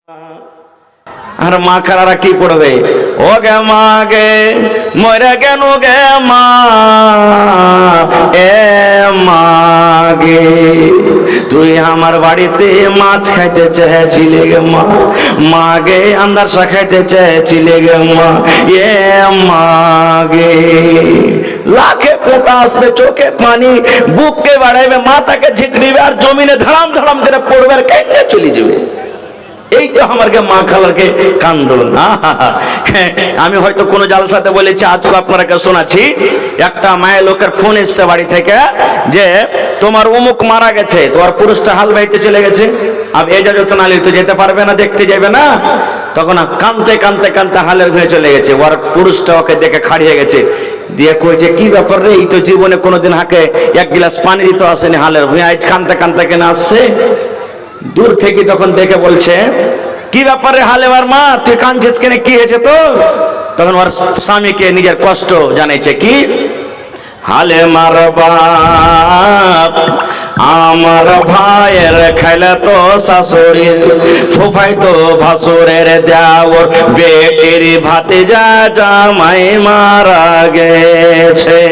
আর মা খালারা কি পড়বে, ও গে মা গে মরে কেন গে মা, এ মা গে তুই আমার বাড়িতে মাছ খাইতে চেয়েছিলে গে মা, মা গে আন্দারসা খাইতে চেয়েছিলে গে মা, এ মা গে লাখে ফোঁটা আসবে, চোখে পানি, বুককে বাড়াইবে, মাথাকে ঝিঁকড়িবে, আর জমিনে ধারাম ধারাম করে পড়বে আর কেঁদে চলে যাবে। এই তো আমাকে মা খালারকে কান্দন। আমি হয়তো কোনো জালসাতে বলেছি, আজকে আপনারাকে শোনাচ্ছি। একটা মায়ের লোকের ফোন এসছে বাড়ি থেকে যে তোমার অমুক মারা গেছে, তোমার পুরুষটা হাল বাইতে চলে গেছে, আর এজাজত না নিলে তো যেতে পারবে না, দেখতে যাবে না। তখন কানতে কানতে কানতে হালের ভেঙে চলে গেছে, ওর পুরুষটা ওকে দেখে খাড়িয়ে গেছে, দিয়ে কইছে কি ব্যাপার রে, এই তো জীবনে কোনোদিন হাকে এক গ্লাস পানি দিতে আসেনি, হালের ভুঁয়ে আজ কানতে কানতে কেন আসছে। দূর থেকে তখন দেখে বলছে কি ব্যাপারে হালেবার মা, তুই কাঁদছিস কেন, কি হয়েছে তো? তখন ওর স্বামীকে নিজের কষ্ট জানাইছে, কি হালে মার বাপ আমার ভাইয়ের খাইলে তো শাশুড়ির, ফুফাই তো ভাসুরের দেওর, বেটির ভাতে যা জামাই মারা গেছে।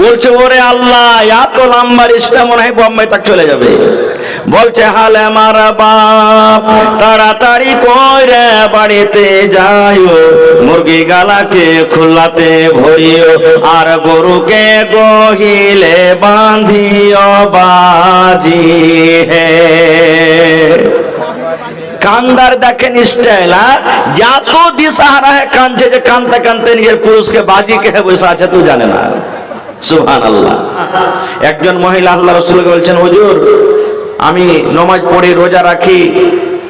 বলছে ওরে আল্লাহ, এত লম্বা রিস্তা মনে হয় বোম্বাই তক চলে যাবে। বলছে হালে মার বাপ তাড়াতাড়ি কইরে বাড়িতে যাইও, মুরগি গালাকে খুল্লাতে ভরিও, আর গরুকে গহিলে বাঁধিও বাজি হে। কান্দার দেখেন স্টাইল, এত দিশাহারা হ্যাঁ কাঁদছে যে কানতে কানতে নিজের পুরুষকে বাজি কে বসে আছে তুই জানে না। সুবহানাল্লাহ। একজন মহিলা আল্লাহ রাসূলকে বলছেন, হুজুর আমি নামাজ পড়ি, রোজা রাখি,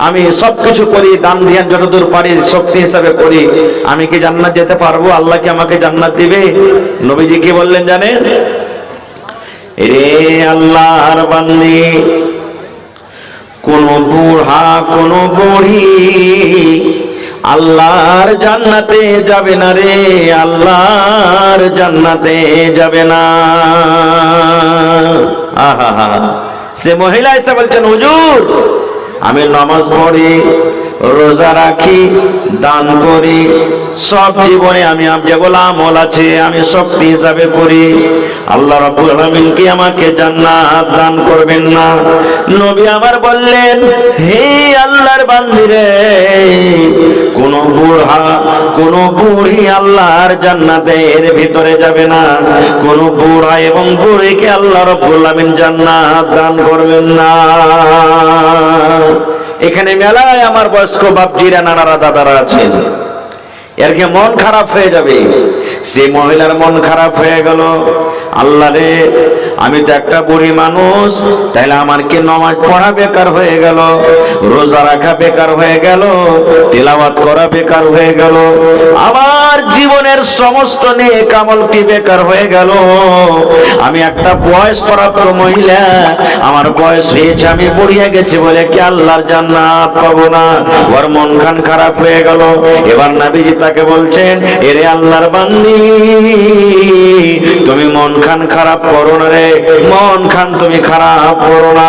আমি সবকিছু করি, দান ধ্যান যতদূর পারি শক্তি হিসাবে করি, আমি কি জান্নাত যেতে পারবো? আল্লাহ কি আমাকে জান্নাত দিবে? নবীজি কি বললেন জানেন? রে আল্লাহর বান্দি, কোন বুড়া কোন বুড়ি আল্লাহর জান্নাতে যাবে না রে, আল্লাহর জান্নাতে যাবে না। আহা, সে মহিলা এসে বলছেন, হুজুর আমি নামাজ পড়ি, রোজা রাখি, দান করি, সব জীবনে আমি যেগুলো আমল আছে আমি শক্তি হিসাবে করি, আল্লাহ রাব্বুল আলামিন কি আমাকে জান্নাত দান করবেন না? নবী আমার বললেন, হে আল্লাহর বান্দিরে, কোন বুড়া কোন বুড়ি আল্লাহর জান্নাতের ভিতরে যাবে না, কোন বুড়া এবং বুড়িকে আল্লাহ রাব্বুল আলামিন জান্নাত দান করবেন না। এখানে মেলায় আমার বয়স্ক বাপজিরা, নানারা, দাদারা আছেন, এর কি মন খারাপ হয়ে যাবে? সেই মহিলার মন খারাপ হয়ে গেল, আল্লাহ রে আমি তো একটা বুড়ি মানুষ, তাইলে আমার কি নামাজ পড়া বেকার হয়ে গেল, রোজা রাখা বেকার হয়ে গেল, তিলাওয়াত করা বেকার হয়ে গেল, আমার জীবনের সমস্ত নেক আমল কি বেকার হয়ে গেল। আমি একটা বয়স্কপ্রাপ্ত মহিলা, আমার বয়স হয়েছে, আমি বুড়িয়ে গেছি বলে কি আল্লাহর জান্নাত পাবো না? ওর মন খান খারাপ হয়ে গেল। এবার নবীজি তাকে বলছেন, এরে আল্লাহর বান্দি, তুমি মন খান খারাপ করো না রে, মন খান তুমি খারাপ করো না।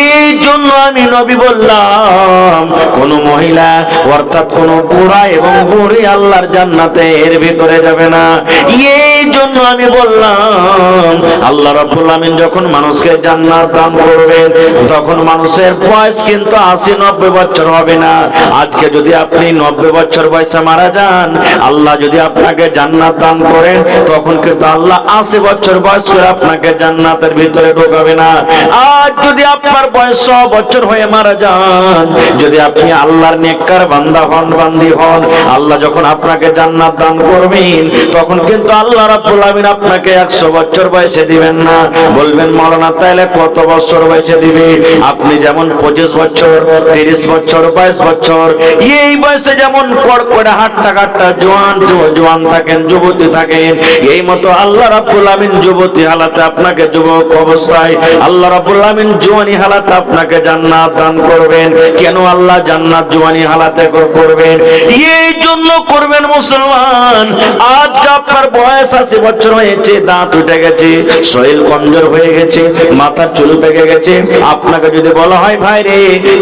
এই জন্য আমি নবী বললাম, কোন মহিলা অর্থাৎ কোন বুড়া এবং বুড়ি আল্লাহর জান্নাতের ভিতরে যাবে না। এই জন্য আমি বললাম, আল্লাহ রাব্বুল আলামিন যখন মানুষকে জান্নাত দান করবেন, তখন মানুষের বয়স কিন্তু 80-90 বছর হবে না। আজকে যদি আপনি 90 বছর বয়সে মারা যান, আল্লাহ যদি আপনাকে জান্নাত দান করেন, তখন কিন্তু আল্লাহ 80 বছর বয়স করে আপনাকে জান্নাতের ভিতরে ঢোকাবে না। আজ যদি আপনার বয়স 100 বছর হয়ে মারা যান, যদি আপনি আল্লাহর নেককার বান্দা হন, বান্দি হন, আল্লাহ যখন আপনাকে জান্নাত দান করবেন, তখন কিন্তু আল্লাহ রাব্বুল আলামিন আপনাকে 100 বছর বয়সে দিবেন না। বলবেন মাওলানা তাহলে কত বছর বয়সে দিবে? আপনি যেমন 25 বছর, 30 বছর, 22 বছর, এই বয়সে যেমন কড়কড়ে হাট্টা কাট্টা জোয়ান থাকেন, যুবতী থাকেন, এই মতো আল্লাহ রাব্বুল আলামিন আলামিন যুবতী হালাতে আপনাকে যুবক অবস্থায়, আল্লাহ রাব্বুল আলামিন জওয়ানি হালাতে আপনাকে জান্নাত দান করবেন। কেন আল্লাহ জান্নাত জওয়ানি হালাতে করবেন? এই জন্য করবেন মুসলমান, আজ আপনার বয়স 80 বছর হয়েছে, দাঁত উঠে গেছে, শরীর কমজোর হয়ে গেছে, মাথার চুল পেকে গেছে। আপনাকে যদি বলা হয় ভাই রে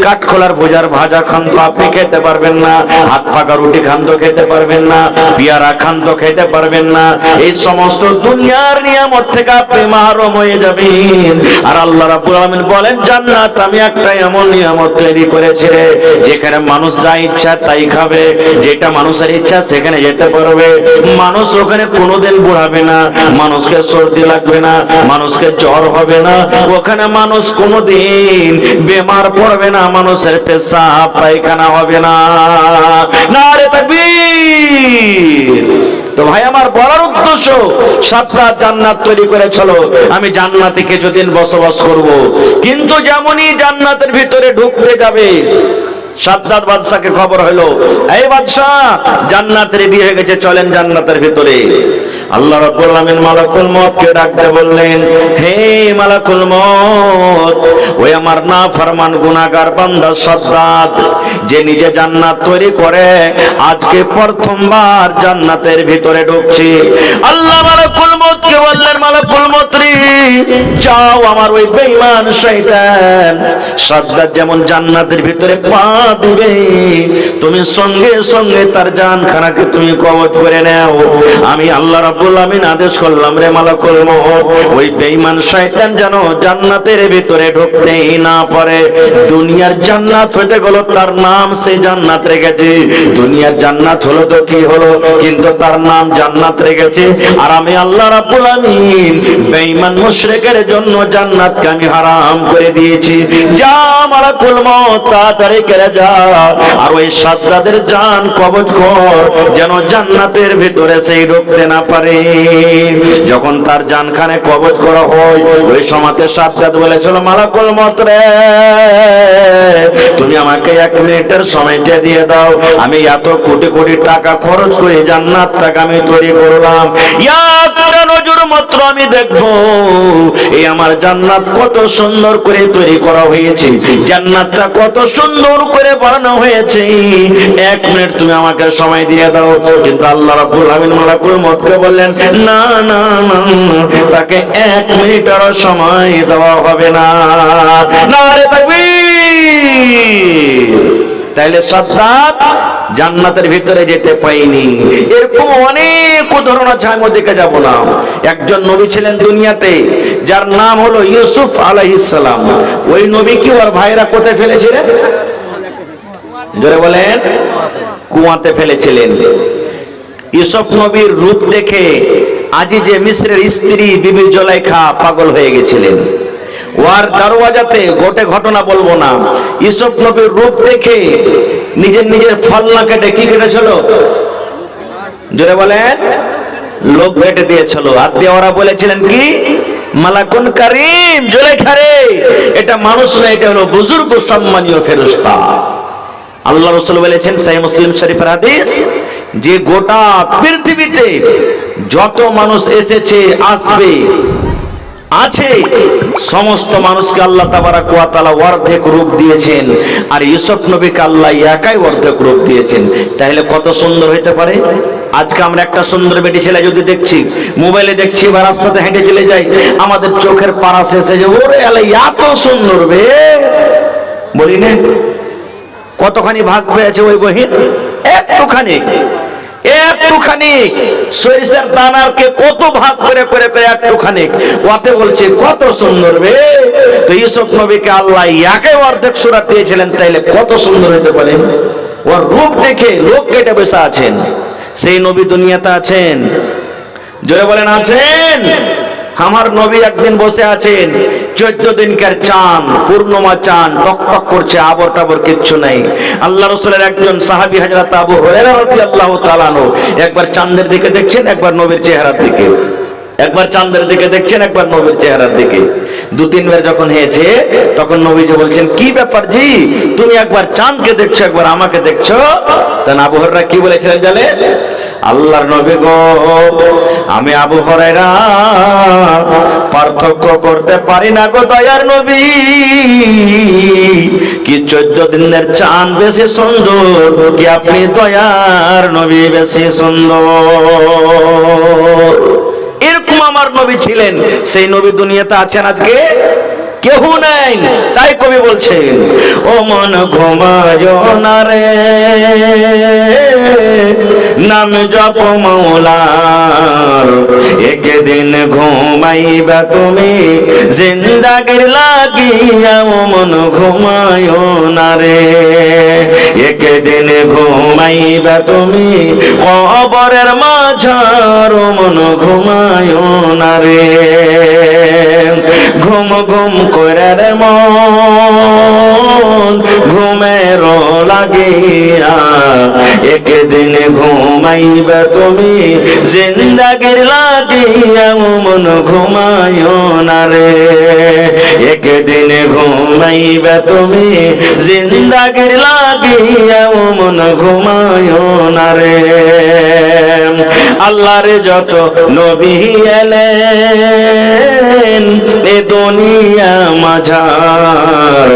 কাঠখোলার ভুজার ভাজা খান তো আপনি খেতে পারবেন না, হাত পাকা রুটি খান তো খেতে পারবেন না, পেয়ারা খান তো খেতে পারবেন না, এই সমস্ত দুনিয়ার নিয়ামত থেকে আপনি মাহরুম হয়ে যাবেন। আর আল্লাহ রাব্বুল আলামিন বলেন জান্নাত আমি একটা এমন নিয়ামত তৈরি করেছি যেখানে মানুষ যা ইচ্ছা তাই খাবে, যেটা মানুষের ইচ্ছা সেখানে যেতে পারবে, মানুষ ওখানে কোনোদিন বুড়াবে না, মানুষকে সর্দি লাগবে না, মানুষকে জ্বর হবে না, ওখানে মানুষ কোনোদিন বেমার পড়বে না, মানুষের পেশাব পায়খানা হবে না। নারে তাকবীর। তো ভাই আমার বলার উদ্দেশ্য, সাতটা জান্নাত তৈরি করেছিল, আমি জান্নাতে কিছুদিন বসবাস করব। কিন্তু যেমনই জান্নাতের ভিতরে ঢুকতে যাবে, সাদ্দাত বাদশাকে খবর হলো এই বাদশা জান্নাত রেডি হয়ে গেছে, চলেন জান্নাতের ভিতরে। আল্লাহ রাব্বুল আলামিন মালাকুল মউতকে ডাকতে বললেন, হে মালাকুল মউত, ওই আমার নাফরমান গুনাহগার বান্দা সাদ্দাত যে নিজে জান্নাত তৈরি করে আজকে প্রথমবার জান্নাতের ভিতরে ঢুকছে। আল্লাহ মালাকুল মউতকে বললেন, মালাকুল মউত রে যাও, আমার ওই বেঈমান শয়তান সাদ্দাত যেমন জান্নাতের ভিতরে পা দিবে তুমি সঙ্গে সঙ্গে তার জানখানাকে তুমি কবজ করে নাও। আমি আল্লাহ রাব্বুল আলামিন আদেশ করলাম রে মালাকুল মউত, ওই বেঈমান শয়তান যেন জান্নাতের ভিতরে ঢুকতেই না পারে। দুনিয়ার জান্নাত হতে গেল তার নাম সেই জান্নাত রেখেছে, দুনিয়ার জান্নাত হলো তো কি হলো, কিন্তু তার নাম জান্নাত রেখেছে। আর আমি আল্লাহ রাব্বুল আলামিন বেঈমান মুশরিকের জন্য জান্নাতকে আমি হারাম করে দিয়েছি। যা মালাকুল মউত তাড়াতাড়ি করে যা, আর ওই সাদ্দাতের জান কবজ কর যেন জান্নাতের ভিতরে সেই ঢুকতে না পারে। যখন তার জানখানে কবজ করা হয়, ওই সময়তে সাদ্দাত বলেছিল মালাকুল মউত রে তুমি আমাকে 1 মিনিটের সময়টা দিয়ে দাও, আমি এত কোটি কোটি টাকা খরচ করে জান্নাতটাকে আমি তৈরি করলাম, একটা নজর মাত্র আমি দেখবো এই আমার জান্নাত কত সুন্দর করে তৈরি করা হয়েছে, জান্নাতটা কত সুন্দর করে বানানো হয়েছে, 1 মিনিট তুমি আমাকে সময় দিয়ে দাও। কিন্তু আল্লাহ রাব্বুল আলামিন মালাকুল মউতকে বললেন না না না, তাকে 1 মিনিটের সময় দেওয়া হবে না। নারে তাকবীর। তাইলে সাদ্দাত জান্নাতের ভিতরে যেতে পাইনি। এরকম অনেক উদাহরণ আছে, আমি দেখে যাব না। একজন নবী ছিলেন দুনিয়াতে, যার নাম হলো ইউসুফ আলাইহিস সালাম। ওই নবী কি ওর ভাইরা কোথায় ফেলেছিলেন? জোরে বলেন। কুয়াতে ফেলেছিলেন। ইউসুফ নবীর রূপ দেখে আজিজে মিসরের স্ত্রী বিবি জুলাইখা পাগল হয়ে গেছিলেন। ওয়ার দরওয়াজাতে গোটে ঘটনা বলবো না, ইউসুফ নবীর রূপ দেখে নিজের ফলনা কেটে কি কেটেছিল? জোরে বলেন। লোক কেটে দিয়েছিল। আর দিয়ে ওরা বলেছিলেন কি? মালাকুন কারীম, জুলাইখা রে এটা মানুষ না, এটা হলো বুজুর্গ সম্মানীয় ফেরেশতা। আল্লাহ রাসূল বলেছেন সহিহ মুসলিম শরীফের হাদিস, যে গোটা পৃথিবীতে যত মানুষ এসেছে আসবে আছে, সমস্ত মানুষকে আল্লাহ তাবারাক ওয়া তাআলা অর্ধেক রূপ দিয়েছেন, আর ইউসুফ নবীকে আল্লাহ একাই অর্ধেক রূপ দিয়েছেন। তাহলে কত সুন্দর হইতে পারে। আজকে আমরা একটা সুন্দর বেটি ছেলে যদি দেখছি, মোবাইলে দেখছি বা রাস্তাতে হেঁটে চলে যাই, আমাদের চোখের পাড়া শেষে যে ওরে আল্লাহ এত সুন্দর বে, বলি না? কতখানি ভাগ পেয়েছে ওই বহিন? একটুখানি সরিষার দানারকে কত ভাগ করে করে করে একটুখানি, ওতে বলছে কত সুন্দর বে। তো ইউসুফ নবীকে আল্লাহ একে অর্ধেক সূরা দিয়েছিলেন, তাইলে কত সুন্দর হতে পারে। ওর রূপ দেখে লোক কেটে বসে আছেন। সেই নবী দুনিয়াতে আছেন। জোরে বলেন আছেন। আমার নবী একদিন বসে আছেন, 14 দিনকার চাঁদ, পূর্ণিমা চাঁদ টকটক করছে, আবর টাবর কিচ্ছু নাই। আল্লাহ রাসূলের একজন সাহাবী হযরত আবু হুরায়রা রাদিয়াল্লাহু তাআলা আনহু একবার চাঁদের দিকে দেখছেন, একবার নবীর চেহারার দিকে। একবার চাঁদের দিকে দেখছেন, একবার নবীর চেহারার দিকে। দু তিনবার যখন হয়েছে তখন নবীজি বলছেন, কি ব্যাপার জি, তুমি একবার চাঁদকে দেখছো, একবার আমাকে দেখছো? তখন আবু হুরায়রা কি বলেছিলেন জানে? আল্লাহর নবী গো, আমি আবু হুরায়রা পার্থক্য করতে পারি না গো দয়ার নবী, কি 14 দিনের চাঁদ বেশি সুন্দর, কি আপনি দয়ার নবী বেশি সুন্দর। এরকম আমার নবী ছিলেন। সেই নবী দুনিয়াতে আছেন আজকে? কেউ নাই। তাই কবি বলছেন, ও মন ঘুমায় না রে, নাম জপ মৌলার, একদিন ঘুমাইবা তুমি জিন্দাগির লাগিয়া, ও মন ঘুমায় না রে, একদিন ঘুমাইবা তুমি কবরের মাঝার, ও মন ঘুমায় না রে। ঘুম ঘুম করে রে মন ঘুমের লাগিয়া, একদিন ঘুমাইবে তুমি জিন্দাগির লাগিয়া, মন ঘুমায় না রে, একদিন ঘুমাইবে তুমি জিন্দাগির লাগিয়া, মন ঘুমায় না রে। আল্লাহর যত নবী এলেন এ দুনিয়া মাঝার,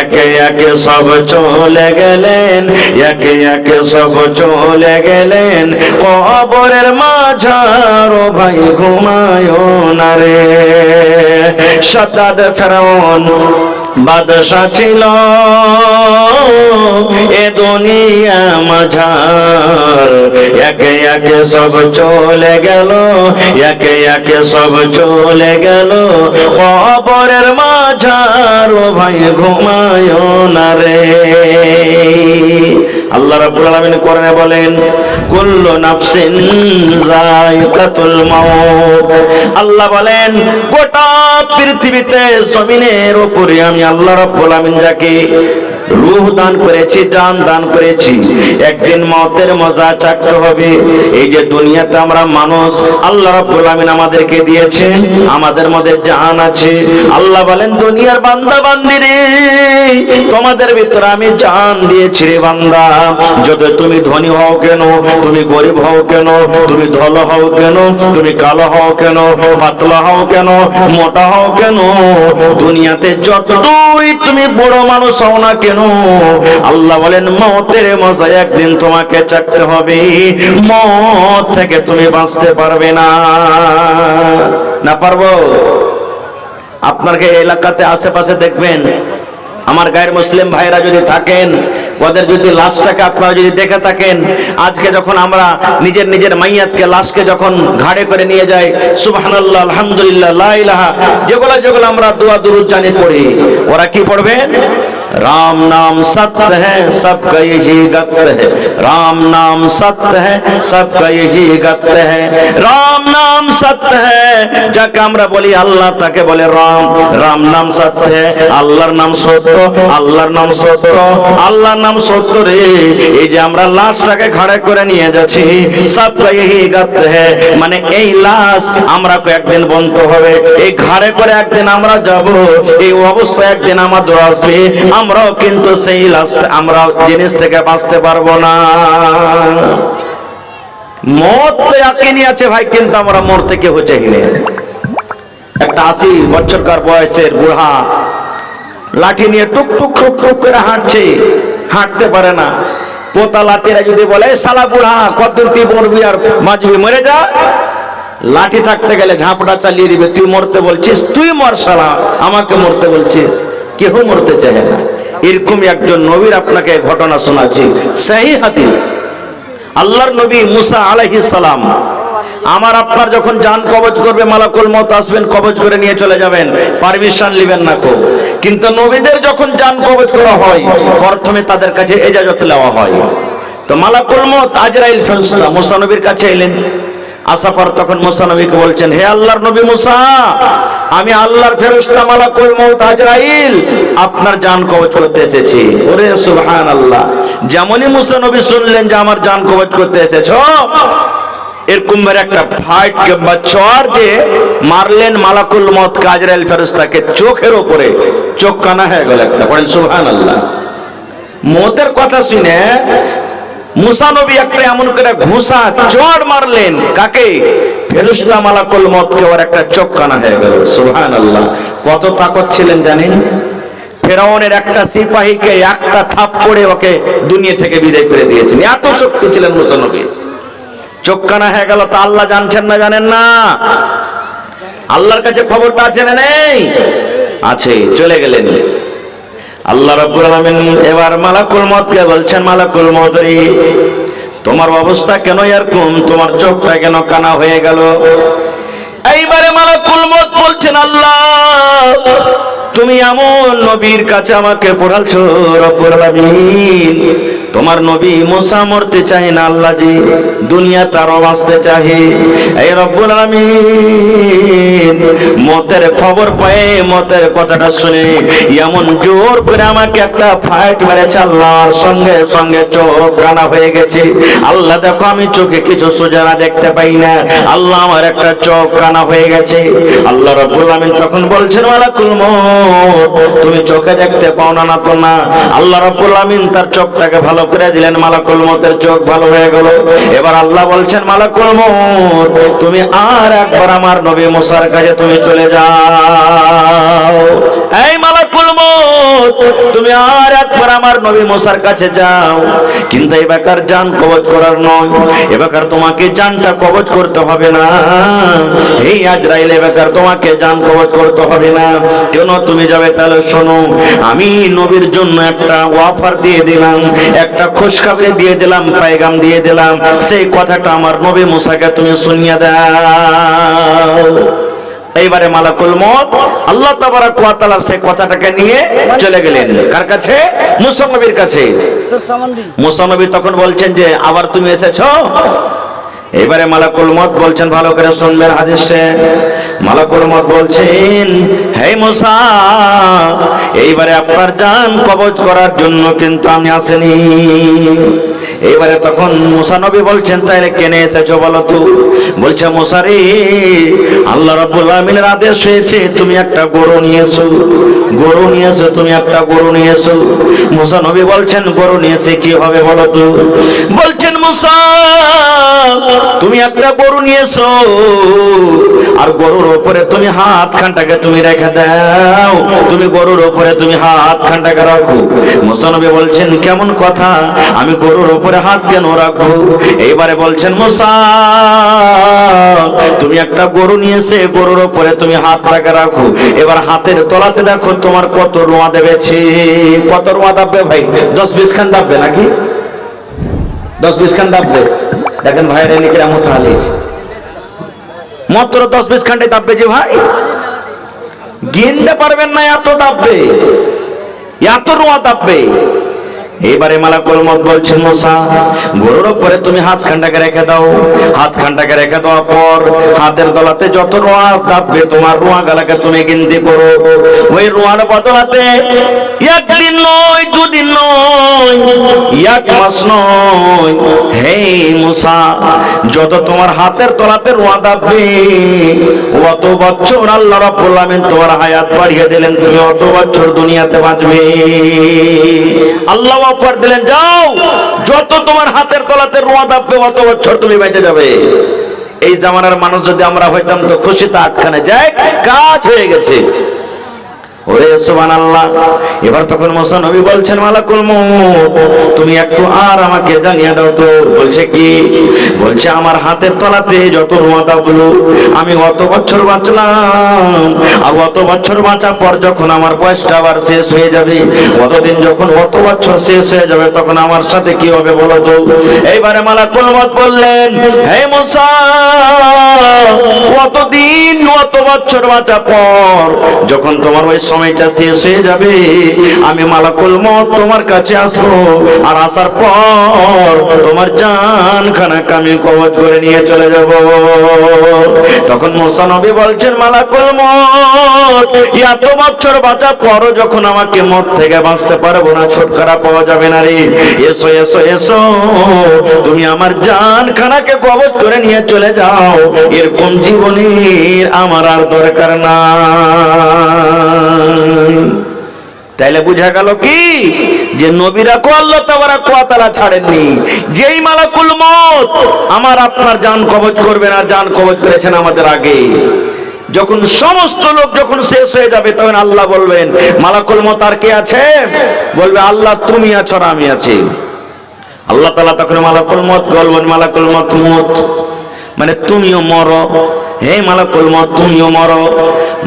একে একে সব চলে গেলেন, একে একে সব চলে গেলেন কবরের মাঝার, ও ভাই ঘুমায় না রে। শতাদ ফেরাউন বাদশা ছিল এ দুনিয়া মাঝার, একে একে সব চলে গেল, একে একে সব চলে গেল কবরের মাঝার, ও ভাই ঘুমায় না রে। আল্লাহ রাব্বুল আলামিন কোরআনে বলেন, কুল্লু নাফসিন যায়িকাতুল মাউত। আল্লাহ বলেন, গোটা পৃথিবীতে জমিনের উপরে আমি আল্লাহ রাব্বুল আলামিন যাকে রূহ দান করেছি, জান দান করেছি, একদিন মওতের মজা চাকতে হবে। এই যে দুনিয়াতে আমরা মানুষ, আল্লাহ রাব্বুল আলামিন আমাদেরকে দিয়েছেন, আমাদের মধ্যে জান আছে। আল্লাহ বলেন, দুনিয়ার বান্দা বান্দি রে, তোমাদের ভিতরে আমি জান দিয়েছি রে বান্দা। যত তুমি ধনী হও কেন, তুমি গরিব হও কেন, তুমি ধল হও কেন, তুমি কালো হও কেন, পাতলা হও কেন, মোটা হও কেন, দুনিয়াতে যতই তুমি বড় মানুষ হও না কেন, আল্লাহ বলেন মওতের মজা একদিন তোমাকে চাকতে হবে, মওত থেকে তুমি বাঁচতে পারবে না। না পারবো? আপনার এলাকাতে আশেপাশে দেখবেন, আমার গায়ের মুসলিম ভাইরা যদি থাকেন, ওদের যদি লাশটাকে আপনারা যদি দেখে থাকেন, আজকে যখন আমরা নিজের নিজের মাইয়াতকে লাশকে যখন ঘাড়ে করে নিয়ে যাই, সুবহানাল্লাহ, আলহামদুলিল্লাহ, লা ইলাহা, যেগুলো আমরা দোয়া দুরূদ জানি পড়ি, ওরা কি পড়বে? राम नाम सत्य है सबका यही गत्य है, राम नाम सत्य है सबका यही गत्य है, राम नाम सत्य है। যাকে আমরা বলি আল্লাহ, তাকে বলে রাম। রাম নাম সত্য है, আল্লাহর নাম সত্য, আল্লাহর নাম সত্য, আল্লাহর নাম সত্য রে। এই যে আমরা লাশটাকে ঘাড়ে করে নিয়ে যাচ্ছি, सबका यही गत्य है, মানে এই লাশ আমরা একদিন বন্ধ হবে, এই ঘাড়ে করে একদিন আমরা যাব, এই অবস্থা একদিন আমাদের আসবে, আমরাও কিন্তু সেই লাস্ট আমরা জিনিস থেকে বাঁচতে পারবো না। মত তো ইয়াকিনি আছে ভাই, কিন্তু আমরা মরতে কেউ চাইলে। একটা 80 বছরকার বয়সের বুড়া লাঠি নিয়ে টুক টুক টুক টুক করে হাঁটছে, হাঁটতে পারে না। পোতা লাতিরা যদি বলে, শালা বুড়া কতদিন তুই মরবি আর বাঁচবি, মরে যা, লাঠি থাকতে গেলে ঝাঁপটা চালিয়ে দিবে। তুই মরতে বলছিস, তুই মর শালা, আমাকে মরতে বলছিস। কেউ মরতে চায় না। এরকম একজন নবীর আপনাকে ঘটনা শোনাচ্ছি, সহিহ হাদিস। আল্লাহর নবী মুসা আলাইহিস সালাম, আমার আপনার যখন জান কবজ করবে, মালাকুল মউত আসবেন, কবজ করে নিয়ে চলে যাবেন, পারমিশন নেবেন না কো। কিন্তু নবীদের যখন জান কবজ করা হয়, প্রথমে তাদের কাছে ইজাজত নেওয়া হয়। তো মালাকুল মউত আজরাইল ফেরেশতা মুসা নবীর কাছে এলেন। আসার পর তখন মুসা নবীকে বলছেন, হে আল্লাহর নবী মুসা, আমি আল্লাহর ফেরেশতা মালাকুল মউত আজরাইল আপনার জান কবজ করতে এসেছি। ওরে সুবহানাল্লাহ! যেমনই মুসা নবী শুনলেন যে আমার জান কবজ করতে এসেছো, এরকম ভাবে একটা ফাইট কিংবা চর যে মারলেন মালাকুল মউত আজরাইল ফেরেশতাকে, চোখের উপরে চোখ কানা হয়ে গেল একটা। বলেন সুবহানাল্লাহ। মউতের কথা শুনে মুসা নবী একটা এমন করে ঘুষা চড় মারলেন, কাকে? ফেরেশতা মালাকুল মউতকে, ওর একটা চোখ কানা হয়ে গেল। সুবহানাল্লাহ। কত তাকত ছিলেন জানেন? ফেরাউনের একটা সিপাহীকে একটা থাপ্পড়ে ওকে দুনিয়া থেকে বিদায় করে দিয়েছেন, এত শক্তি ছিলেন মুসা নবী। চোখ কানা হয়ে গেল, তা আল্লাহ জানছেন না জানেন না? আল্লাহর কাছে খবরটা আছে না নেই? আছে। চলে গেলেন আল্লাহ রাব্বুল আলামিন। এবার মালাকুল মউতকে বলছেন, মালাকুল মউত রে, তোমার অবস্থা কেন এরকম? তোমার চোখটা কেন কানা হয়ে গেল? এইবারে মালাকুল মউত বলছেন, আল্লাহ তুমি এমন নবীর কাছে আমাকে পড়ালছো রব্বুল আলামিন, তোমার নবী মুসা মরতে চায় না আল্লাহ জি, দুনিয়া তারও বাঁচতে চাহে। এই রব্বুল আলামিন মতের খবর পায়ে, মতের কথাটা শুনে এমন জোর করে আমাকে একটা ফাইট মেরেছে, আল্লাহর সঙ্গে সঙ্গে চোখ কানা হয়ে গেছে। আল্লাহ দেখো আমি চোখে কিছু সোজানা দেখতে পাই না, আল্লাহ আমার একটা চোখ কানা হয়ে গেছে। আল্লাহ রব্বুল আলামিন তখন বলছেন, মালাকুল মউত তুমি চোখে দেখতে পাও না, না তো না। আল্লাহ রব্বুল আলামিন তার চোখটাকে ভালো করে দিলেন, মালাকুল মউতের চোখ ভালো হয়ে গেল। এবার আল্লাহ বলছেন, মালাকুল মউত তুমি আর একবার আমার নবী মুসার কাছে তুমি চলে যাও। এই মালাকুল মউত তুমি আর একবার আমার নবী মুসার কাছে যাও, কিন্তু এই বেকার জান কবজ করার নয়, এ বেকার তোমাকে জানটা কবজ করতে হবে না। এই আজরাইল এ বেকার তোমাকে জান কবজ করতে হবে না। কেন তুমি যাবে? তাহলে শোনো, আমি নবীর জন্য একটা অফার দিয়ে দিলাম, একটা খুশখবরি দিয়ে দিলাম, পায়গাম দিয়ে দিলাম, সেই কথাটা আমার নবী মুসাকে তুমি শুনিয়ে দাও। এইবারে মালাকুল মউত আল্লাহ তাবারাক ওয়া তাআলা সেই কথাটাকে নিয়ে চলে গেলেন কার কাছে? মুসা নবীর কাছে। মুসা নবী তখন বলছেন যে আবার তুমি এসেছো? এবারে মালাকুল মউত বলছেন, ভালো করে শুনবেন হাদিসে। মালাকুল মউত বলছেন, হে মুসা, এইবারে আপনার জান কবজ করার জন্য কিন্তু আমি আসেনি। এবারে তখন মুসা নবী বলছেন, তাইলে কেনে এসেছো বলো তো? বলছে, মুসা রে, আল্লাহ রাব্বুল আলামিনের আদেশ হয়েছে তুমি একটা গরু নিয়েছো, গরু নিয়েছো, তুমি একটা গরু নিয়েছো। মুসা নবী বলছেন, গরু নিয়েছে কি হবে বলো তো? বলছেন, মুসা তুমি একটা গরু নিয়েছো, আর গরুর উপরে তুমি হাত খানটাকে তুমি রেখে দাও, তুমি গরুর উপরে তুমি হাত খানটাকে রাখো। মুসা নবী বলছেন, কেমন কথা, আমি গরুর উপরে হাত কেন রাখবো? এইবারে বলছেন, মুসা তুমি একটা গরু নিয়েছে, গরুর উপরে তুমি হাতটাকে রাখো। এবার হাতের তলাতে দেখো তোমার কত রোয়া দেবেছে। কত রোয়া দাববে ভাই? 10-20 খান দাববে নাকি? 10-20 খান দাববে। দেখেন ভাইয়ের এদিকে এমন হালিস মাত্র 10-20 খানটাই দাববে যে ভাই, গিনতে পারবেন না, এত দাববে, এত রোয়া দাববে। এবারে মালাকুল মউত বলছেন, মুসা গরুর উপরে তুমি হাত খানটাকে রেখে দাও। হাত খানটাকে রেখে দেওয়ার পর হাতের তলাতে যত রোয়া দাববে তোমার রোয়া গালাকে তুমি গিনতি করো। ওই রোয়ার বদলাতে একদিন নয়, দুদিন নয়, এক মাস নয়, হে মুসা যত তোমার হাতের তলাতে রোয়া দাববে অত বছর আল্লাহ রাব্বুল আলামিন তোমার হায়াত বাড়িয়ে দিলেন, তুমি অত বছর দুনিয়াতে বাঁচবে। আল্লাহ অফার দিলেন, যাও যত তোমার হাতের তলাতে রোয়া দাববে অত বছর তুমি বেঁচে যাবে। এই জামানার মানুষ যদি আমরা হইতাম তো খুশিতে আটখানে যায়, কাজ হয়ে গেছে। ওরে সুবহানাল্লাহ। এবার তখন মুসা নবী বলছেন, মালাকুল মউত তুমি একটু আর আমাকে জানিয়ে দাও তো। বলছে কি? বলছে আমার হাতের তলাতে যত রোয়া দাবলো আমি অত বছর বাঁচলাম, আর অত বছর বাঁচার পর যখন আমার বয়সটা আবার শেষ হয়ে যাবে, অতদিন যখন অত বছর শেষ হয়ে যাবে তখন আমার সাথে কি হবে বলো তো? এইবারে মালাকুল মউত বললেন, হে মুসা অতদিন অত বছর বাঁচার পর যখন তোমার ওই সময়টা শেষ হয়ে যাবে আমি মালাকুল মউত তোমার কাছে আসবো, আর আসার পর তোমার জানখানাকে আমি কবজ করে নিয়ে চলে যাব। তখন মুসা নবী বলছেন, মালাকুল মউত এত বছর বাঁচার পরও যখন আমাকে মত থেকে বাঁচতে পারবো না, ছুটকারা পাওয়া যাবে না রে, এসো এসো এসো, তুমি আমার জানখানাকে কবজ করে নিয়ে চলে যাও, এরকম জীবনের আমার আর দরকার না। তাইলে বুঝা গেল কি যে নবীরা কো আল্লাহ তাবারাক ওয়া তাআলা ছাড়েননি। যেই মালাকুল মউত আমার আপনার জান কবজ করবেন, আর জান কবজ করেছেন আমাদের আগে, যখন সমস্ত লোক যখন শেষ হয়ে যাবে তখন আল্লাহ বলবেন, মালাকুল মউত আর কে আছে? বলবে, আল্লাহ তুমি আছো আর আমি আছি। আল্লাহ তাআলা তখন মালাকুল মউত বলবেন, মালাকুল মউত মউত মানে তুমিও মরো, হে মালাকুল মউত তুমিও মরো।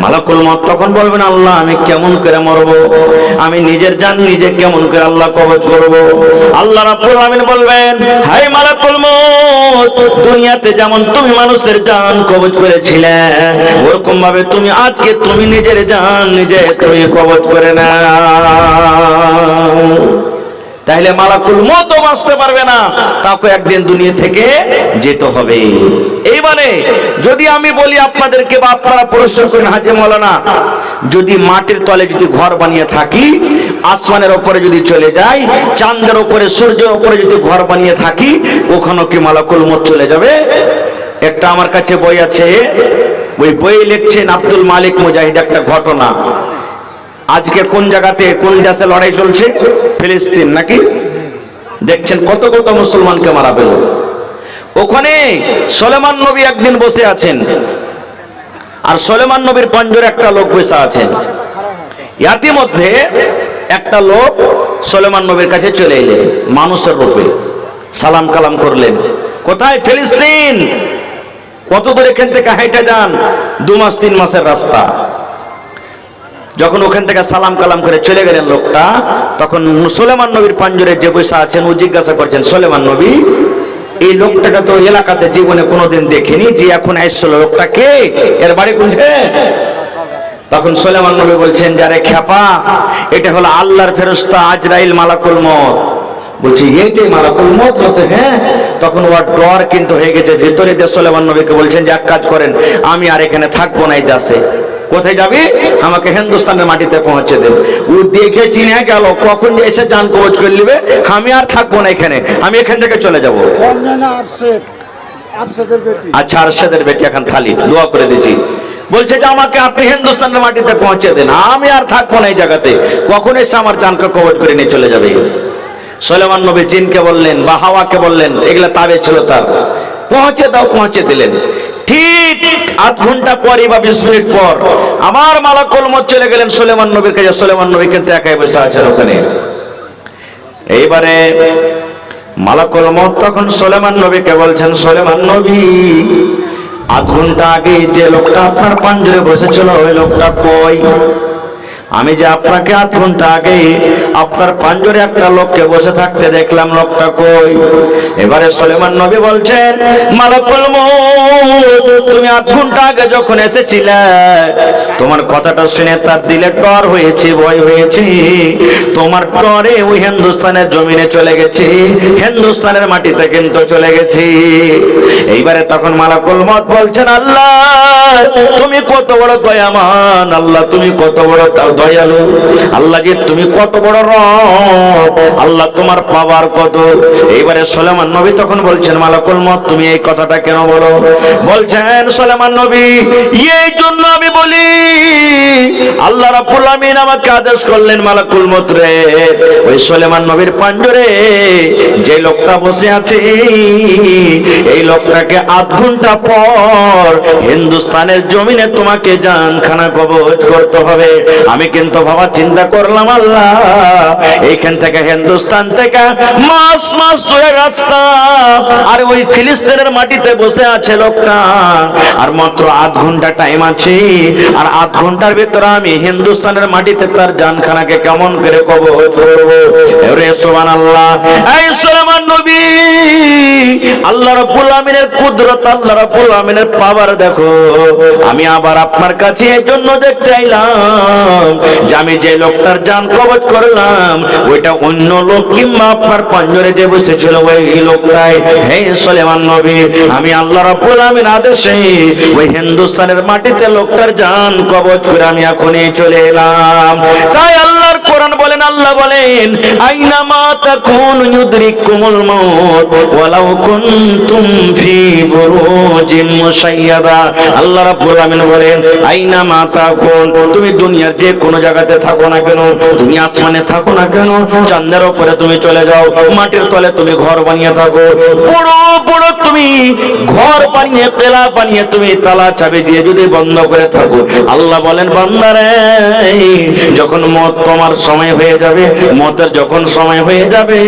মালাকুল মউত তখন বলবেন, আল্লাহ আমি কেমন করে মরবো, আমি নিজের জান নিজে কেমন করে আল্লাহ কবজ করব? আল্লাহ রাব্বুল আলামিন বলবেন, হে মালাকুল মউত দুনিয়াতে যেমন তুমি মানুষের জান কবজ করেছিলে, ওরকম ভাবে তুমি আজকে তুমি নিজের জান নিজে তুমি কবজ করে নাও। তাহলে মালাকুল মউত বাঁচতে পারবে না, তাকে একদিন দুনিয়া থেকে যেতে হবে। এইবারে যদি আমি বলি আপনাদেরকে, বা আপনারা প্রশ্ন করেন, হাজী মাওলানা যদি মাটির তলে যদি ঘর বানিয়ে থাকি, আসমানের উপরে যদি চলে যাই, চাঁদের উপরে সূর্যের উপরে যদি ঘর বানিয়ে থাকি, ওখানে কি মালাকুল মউত চলে যাবে? একটা আমার কাছে বই আছে, ওই বই লিখছেন আব্দুল মালিক মুজাহিদ, একটা ঘটনা। আজকে কোন জায়গাতে কোন দেশে লড়াই চলছে? ফিলিস্তিন নাকি? দেখছেন কত কত মুসলমানকে মারা পেল। ওখানে সুলেমান নবী একদিন বসে আছেন, আর সুলেমান নবীর পাঞ্জরে একটা লোক বসে আছেন। ইতিমধ্যে একটা লোক সুলেমান নবীর কাছে চলে এলেন মানুষের রূপে, সালাম কালাম করলেন। কোথায়? ফিলিস্তিন। কত দূর এখান থেকে হেঁটে যান? 2 মাস 3 মাসের রাস্তা। যখন ওখান থেকে সালাম কালাম করে চলে গেলেন লোকটা, তখন সুলেমান নবীর পাঞ্জরে যে বসে আছেন ও জিজ্ঞাসা করছেন, সুলেমান নবী এই লোকটাকে তো এলাকাতে জীবনে কোনোদিন দেখিনি, যে এখন আসছিল লোকটা কে, এর বাড়ি কোনটা? তখন সুলেমান নবী বলছেন, যারে খেপা, এটা হলো আল্লাহর ফেরেশতা আজরাইল মালাকুল মউত। বলছি এইটাই মালাকুল মউত হতে? হ্যাঁ। তখন ওর ডর কিন্তু হয়ে গেছে ভিতরে দিয়ে সুলেমান নবীকে বলছেন যে এক কাজ করেন, আমি আর এখানে থাকবো না এই দেশে। কোথায় যাবি? আমাকে হিন্দুস্তানের মাটিতে পৌঁছে দেন। ও দেখে চিনে গেল কখন এসে জান কবজ করে নিবে, আমি আর থাকবো না এখানে, আমি এখান থেকে চলে যাবো। আচ্ছা, আরশেদের বেটি এখন খালি দোয়া করে দিচ্ছি। বলছে যে আমাকে আপনি হিন্দুস্তানের মাটিতে পৌঁছে দেন, আমি আর থাকবো না এই জায়গাতে, কখন এসে আমার জানকে কবজ করে নিয়ে চলে যাবে। সুলেমান নবী জিনকে বললেন বা হাওয়াকে বললেন, এগুলা তাবে ছিল তার, পৌঁছে দাও, পৌঁছে দিলেন। ঠিক 8 ঘন্টা পরে বা 20 মিনিট পর আমার মালাকুল মউত চলে গেলেন সুলেমান নবীর কাছে। সুলেমান নবী কিন্তু একাই বসে আছেন ওখানে। এইবারে মালাকুল মউত তখন সুলেমান নবীকে বলছেন, সুলেমান নবী 8 ঘন্টা আগে যে লোকটা আপনার পাঞ্জরে বসেছিল ওই লোকটা কই? আমি যে আপনাকে 8 ঘন্টা আগে আপনার পাঞ্জরে একটা লোককে বসে থাকতে দেখলাম, লোকটা কই? এবারে সুলেমান নবী বলছেন, মালাকুল মউত তুমি 8 ঘন্টা আগে যখন এসেছিলে, তোমার কথাটা শুনে তার দিলে ডর হয়েছে, ভয় হয়েছে, তোমার ডরে ওই হিন্দুস্তানের জমিনে চলে গেছে, হিন্দুস্তানের মাটিতে কিন্তু চলে গেছে। এইবারে তখন মালাকুল মউত বলছেন, আল্লাহ তুমি কত বড় দয়াবান, আল্লাহ তুমি কত বড় দয়ালু, আল্লাহ যে তুমি কত বড় রব, আল্লাহ তোমার পাওয়ার কত। এইবারে সুলেমান নবী তখন বলছেন, মালাকুল মউত তুমি এই কথাটা কেন বলো? বলছেন সুলেমান নবী, এই জন্য আমি বলি, আল্লাহ রাব্বুল আমিন আমাকে আদেশ করলেন, মালাকুল মউত রে, ওই সুলেমান নবীর পাঞ্জরে যে লোকটা বসে আছে এই লোকটাকে 8 ঘন্টা পর হিন্দুস্তানের জমিনে তোমাকে জানখানা কবজ করতে হবে। আমি কিন্তু বাবা চিন্তা করলাম, আল্লাহ এইখান থেকে হিন্দুস্তান থেকে মাস মাস ধরে রাস্তা, আর ওই ফিলিস্তিনের মাটিতে বসে আছে লোকটা, আর মাত্র 8 ঘন্টা টাইম আছে, আর 8 ঘন্টার ভিতরে আমি হিন্দুস্তানের মাটিতে তার জানখানাকে কেমন করে কবজ করব? এরে সুবহানাল্লাহ। এই সুলেমান নবী, আল্লাহ রাব্বুল আমিনের কুদরত, আল্লাহ রাব্বুল আমিনের পাওয়ার দেখো। আমি আবার আপনার কাছে এই জন্য দেখতে আইলাম, যে আমি যে লোকটার জান কবজ করলাম ওইটা অন্য লোক কিংবা আপনার পাঞ্জরে যে বসেছিল ওই লোকটাই। হে সুলাইমান নবী, আমি আল্লাহ রাব্বুল আলামিন আদেশে ওই হিন্দুস্তানের মাটিতে লোকটার জান কবজ করে আমি এখনই চলে এলাম। তাই আল্লাহর কোরআন বলেন, আল্লাহ বলেন আইনামা তাকুনু ইউদরিকুমুল মাউত ওয়ালাউ কুনতুম ফি বুরুজিন মুশাইয়াদা। আল্লাহ রাব্বুল আলামিন বলেন আইনামা তাকুন, তুমি দুনিয়ার যে কোনো জায়গাতে থাকো না কেন, তুমি আসমানে থাকো না কেন, চাঁদের উপরে তুমি চলে যাও, মাটির তলে তুমি ঘর বানিয়ে থাকো, বড় বড় তুমি ঘর বানিয়ে কেলা বানিয়ে তুমি তালা চাবি দিয়ে যদি বন্ধ করে থাকো, আল্লাহ বলেন বান্দারে যখন মত তোমার সময় হয়ে যাবে, মতের যখন সময় হয়ে যাবে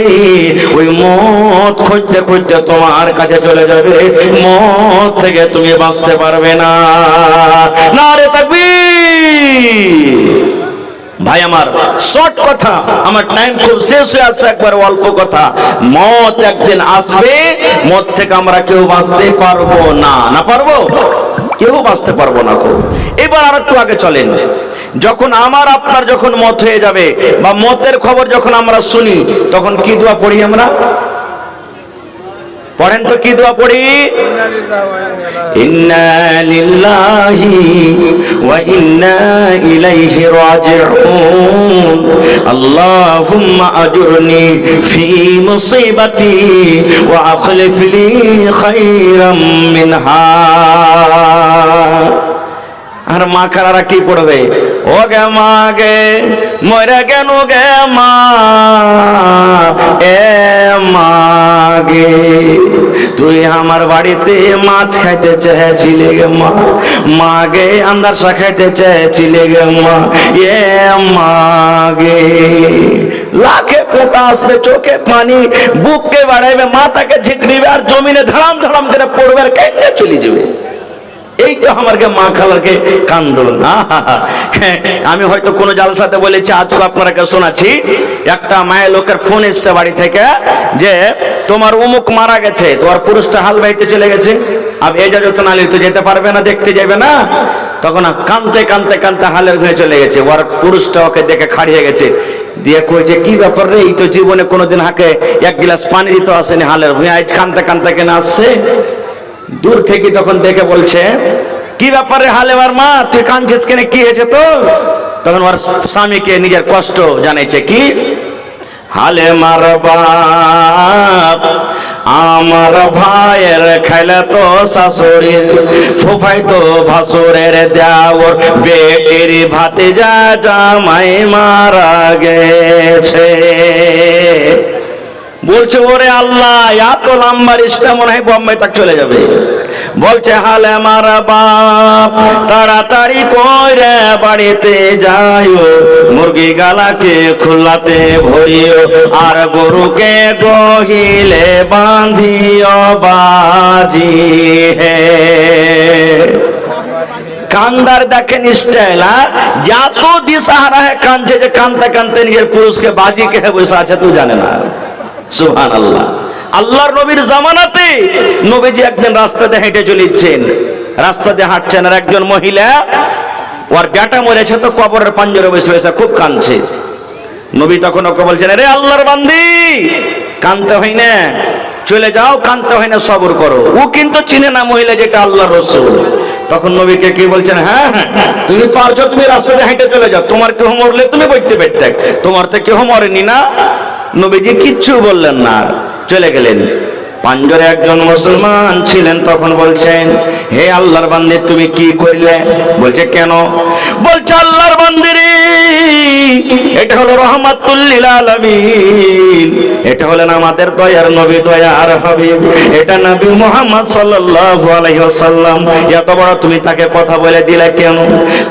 ওই মত খুঁজতে খুঁজতে তোমার কাছে চলে যাবে, মত থেকে তুমি বাঁচতে পারবে না। নারে তাকবীর। ভাই আমার শর্ট কথা, আমার টাইম খুব শেষ হয়ে আসছে, একবার অল্প কথা। মত একদিন আসবে, মত থেকে আমরা কেউ বাঁচতে পারবো না। না পারবো? কেউ বাঁচতে পারবো না। এবার আর একটু আগে চলেন, যখন আমার আপনার যখন মত হয়ে যাবে বা মতের খবর যখন আমরা শুনি তখন কি দোয়া পড়ি আমরা? পড়েন তো, কি দোয়া পড়ি? ইন্না লিল্লাহি ওয়া ইন্না ইলাইহি রাজিউন আল্লাহুম্মা আজুরনি ফি মুসিবাতি ওয়া আখলিফ লি খায়রাম মিনহা। আর মা কারারা কি পড়বে? ও গে মা গে মরে গেল গে মা, এ মা গে তুই আমার বাড়িতে মাছ খাইতে চেয়েছিলে গে মা, মা গে আন্দারসা খাইতে চেয়েছিলে গে মা, এ মা গে। লাখে ফোঁটা আসবে, চোখে পানি, বুককে বাড়াইবে, মাথাকে ঝিঁকড়িবে আর জমিনে ধড়াম ধড়াম করে পড়বে আর কেঁদে চলে যাবে। এই তো আমাকে মা খালারকে কান্দোলন। আমি হয়তো কোনো জালসাতে বলেছি, আজকে আপনাকে শোনাচ্ছি, একটা মায়ের লোকের ফোন এসছে বাড়ি থেকে যে তোমার অমুক মারা গেছে, তোমার পুরুষটা হাল বাইতে চলে গেছে, আর এই যত নালি তো যেতে পারবে না, দেখতে যাবে না। তখন কানতে কানতে কানতে হালের ঘুরে চলে গেছে, ওর পুরুষটা ওকে দেখে খাড়িয়ে গেছে, দিয়ে কইছে কি ব্যাপার রে, এই তো জীবনে কোনোদিন হাকে এক গ্লাস পানি দিতে আসেনি হালের ভুঁয়ে, আজ কানতে কানতে কেন আসছে? দূর থেকে তখন দেখে বলছে কি ব্যাপারে হালেবার মা তুই কাঁদছিস কেন, কি হয়েছে তো? তখন ওর স্বামীকে নিজের কষ্ট জানাইছে, কি হালে মার বাপ আমার ভাইয়ের খাইলে তো শাশুড়ির, ফুফাই তো ভাসুরের দেওর, বেটির ভাতিজা জামাই মারা গেছে। বলছে ওরে আল্লাহ, এত লম্বা রিস্তা মনে হয় বোম্বে তক চলে যাবে। বলছে হালে আমার বাপ তাড়াতাড়ি কইরে বাড়িতে যাইও, মুরগি গালাকে খুল্লাতে ভরিও, আর গরুকে গহিলে বাঁধিও বাজি হে। কান্দার দেখেন স্টাইল, যত দিশাহারা হে কাঁদছে, যে কানতে কানতে নিজের পুরুষকে বাজি কে বসে আছে তুই জানে না। সুবহানাল্লাহ। আল্লাহর নবীর জামানাতে নবীজি একদিন রাস্তাতে হেঁটে চলেছেন, রাস্তাতে হাঁটছেন, আর একজন মহিলা ওর বেটা মরেছে তো কবরের পাঞ্জরে বসে বসে খুব কাঁদছে। নবী তখন ওকে বলছেন, রে আল্লাহর বান্দি কাঁদতে হয় না, চলে যাও, কাঁদতে হয় না, সবর করো। ও কিন্তু চিনে না মহিলা যেটা আল্লাহর রাসূল। তখন নবীকে কি বলছেন, হ্যাঁ তুমি পারছো, তুমি রাস্তাতে হেঁটে চলে যাও, তোমার কেউ মরলে তুমি বইতে পারতে, তোমার তো কেউ মরেনি না। নবীজি কিচ্ছু বললেন না, চলে গেলেন। পাঞ্জরে একজন মুসলমান ছিলেন, তখন বলছেন, হে আল্লাহর বান্দী তুমি কি করলে? বলছে কেন? বলছে আল্লাহর বান্দী রে, এটা হলো রহমাতুল লিল আলামিন, এটা হলেন আমাদের দয়ার নবী, দয়ার হাবিব, এটা নবী মুহাম্মদ সাল্লাল্লাহু আলাইহি ওয়াসাল্লাম, এত বড় তুমি তাকে কথা বলে দিলে কেন?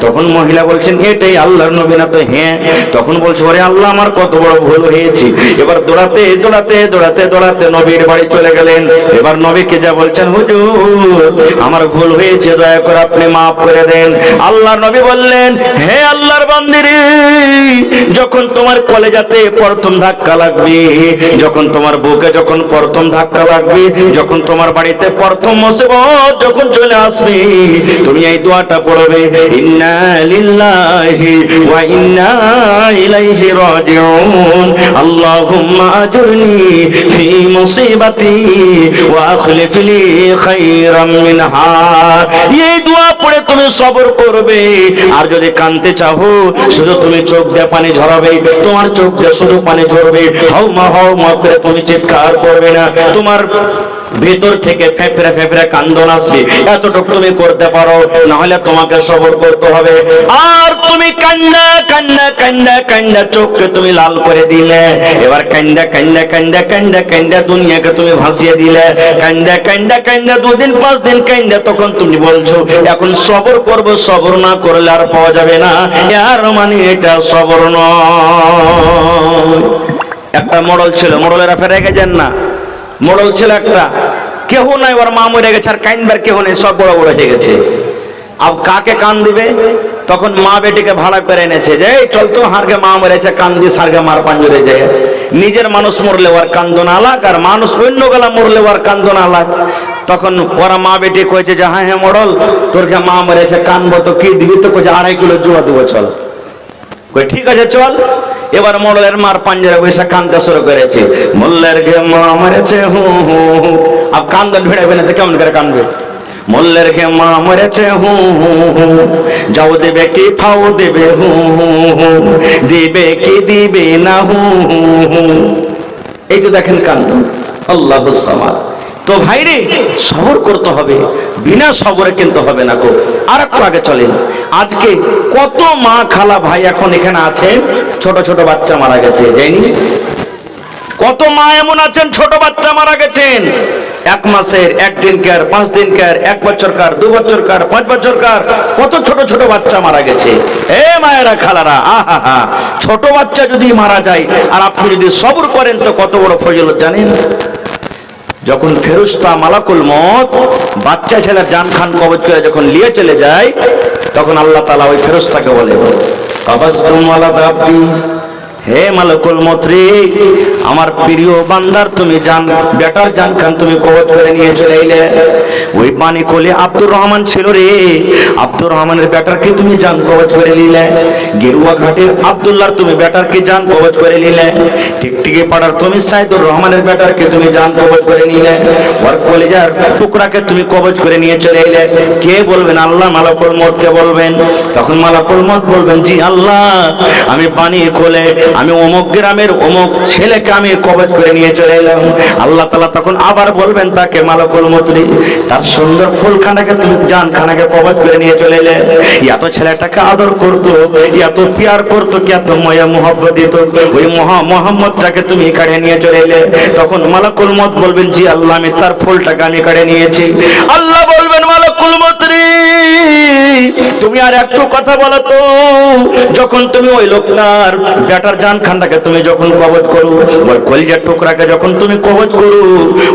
তখন মহিলা বলছেন, এটাই আল্লাহর নবী না তো? হ্যাঁ। তখন বলছে, ওরে আল্লাহ আমার কত বড় ভুল হয়েছে। এবার দৌড়াতে দৌড়াতে দৌড়াতে দৌড়াতে নবীর বাড়ি চলে গেলেন। এবার নবীকে যা বলছেন, হুজুর আমার ভুল হয়েছে, দয়া করে আপনি মাফ করে দেন। আল্লাহর নবী বললেন, হে আল্লাহর বান্দী রে, যখন তোমার কলেজাতে প্রথম ধাক্কা লাগবে, যখন তোমার বুকে যখন প্রথম ধাক্কা লাগবে, যখন তোমার বাড়িতে প্রথম মুসিবত যখন চলে আসবে, তুমি এই দোয়াটা পড়বে, ইন্না লিল্লাহি ওয়া ইন্না ইলাইহি রাজিউন, আল্লাহুম্মা আজুরনি ফি মুসিবাতি ওয়া আখলিফ লি খায়রাম মিনহা। এই দোয়া পড়ে তুমি সবর করবে। আর যদি কাঁদতে চাও, শুধু তুমি চোখ দিয়ে পানি ঝরাবে, তোমার চোখ দিয়ে শুধু পানি ঝরবে, হাও মা করে তুমি চিৎকার করবে না, তোমার ভেতর থেকে ফেফড়ে ফেফড়ে কান্দন আসবে, এতটুকু তুমি করতে পারো, না হলে তোমাকে সবর করতে হবে। আর তুমি কান্না কান্না কান্না কান্না চোখকে তুমি লাল করে দিলে, এবার কান্না কান্না কান্না কান্না কান্না দুনিয়াকে তুমি ভাসিয়ে দিলে, কান্না কান্না কান্না 2 দিন 5 দিন কান্না, তখন তুমি বলছো এখন সবর করব, সবর না করলে আর পাওয়া যাবে না, আর মানে এটা সবর নয়। একটা মোড়ল ছিল, মোড়লেরা ফেরে গেছেন না, মোড়ল ছিল একটা, কেহ নাই, ওর মা মরে গেছে, আর কাইনবার কেহ নেই, সব বড় বড় হয়ে গেছে। আর কাকে কান দিবে? তখন মা বেটিকে ভাড়া করে এনেছে, যে চল তো হারকে মা মরেছে, কান দিয়ে সারকে মার পাঞ্জরে যায়। নিজের মানুষ মরলে ওর কান্দন আলাক, আর মানুষ অন্য গলা মরলে ওর কান্দন আলাক। তখন ওরা মা বেটি কয়েছে যে হ্যাঁ হ্যাঁ মোড়ল, তোরকে মা মরেছে, কানবো তো কি দিবি? তো কয়েছে 2.5 কিলো জুয়া দেবো, চল। ঠিক আছে চল। এবার মোড়লের মার পাঞ্জরে বসে কান্দতে শুরু করেছে, মোল্লের গে মা মরেছে হু হু হু। আর কান্দন ভিড়াবে না তো কেমন করে কানবে? মোল্লের গে মা মরেছে হু হু হু, যাও দেবে কি ফাও দেবে হু হু হু, দিবে কি দিবে না হু হু হু। এই তো দেখেন কান্দন, আল্লাহুস সামাদ। তো ভাইরে সবর করতে হবে, বিনা সবরে কিন্তু হবে না গো। আর একটু আগে চলেন, আজকে কত মা খালা ভাই এখন এখানে আছেন, ছোট ছোট বাচ্চা মারা গেছে, যায়নি? কত মা এমন আছেন ছোট বাচ্চা মারা গেছেন, 1 মাসের, 1 দিনকার, 5 দিনকার, 1 বছরকার, 2 বছরকার, 5 বছরকার, কত ছোট ছোট বাচ্চা মারা গেছে। এ মায়েরা খালারা, আহা হা, ছোট বাচ্চা যদি মারা যায় আর আপনি যদি সবর করেন তো কত বড় ফজিলত জানেন? যখন ফেরেশতা মালাকুল মউত বাচ্চা ছেলের জান খান কবজ করে যখন নিয়ে চলে যায়, তখন আল্লাহ তাআলা ওই ফেরেশতাকে বলে, কাবাজতুম ওয়ালা বাব্বি, হে মালাকুল মউত রে, আমার প্রিয় বান্দার তুমি জান, বেটার জান খান তুমি কবজ করে নিয়ে চলে এলে। ওই পানি কোলে আব্দুর রহমান ছিল রে, আব্দুর রহমানের বেটারকে তুমি জান কবজ করে নিলে। গেরুয়া ঘাটের আব্দুল্লাহর তুমি বেটারকে জান কবজ করে নিলে। টিকটিকি পাড়ার তুমি সাইদুর রহমানের বেটারকে তুমি জান কবজ করে নিলে। ওর কলিজার টুকরাকে তুমি কবজ করে নিয়ে চলে এলে। কে বলবেন? আল্লাহ মালাকুল মউতকে বলবেন। তখন মালাকুল মউত বলবেন, জি আল্লাহ, আমি পানি কোলে আমি অমুক গ্রামের অমুক ছেলেকে আমি কবজ করে নিয়ে চলে এলাম। আল্লাহ তাআলা তখন আবার বলবেন তাকে, মালাকুল মউত রে, তার সুন্দর ফুলখানাকে তুমি জান খানাকে কবজ করে নিয়ে চলে এলে। এত ছেলেটাকে আদর করতো, এত প্যার করতো, কি এত মায়া মোহব্বত দিত, ওই মোহাম্মদটাকে তুমি কাড়ে নিয়ে চলে এলে। তখন মালাকুল মউত বলবেন, জি আল্লাহ, আমি তার ফুলটাকে আমি কাড়ে নিয়েছি। আল্লাহ বলবেন, মালাকুল মউত রে, তুমি আর একটু কথা বলো তো, যখন তুমি ওই লোকটার বেটার জান খানটাকে তুমি যখন কবজ করো, ওর কলিজার টুকরাকে যখন তুমি কবজ করো,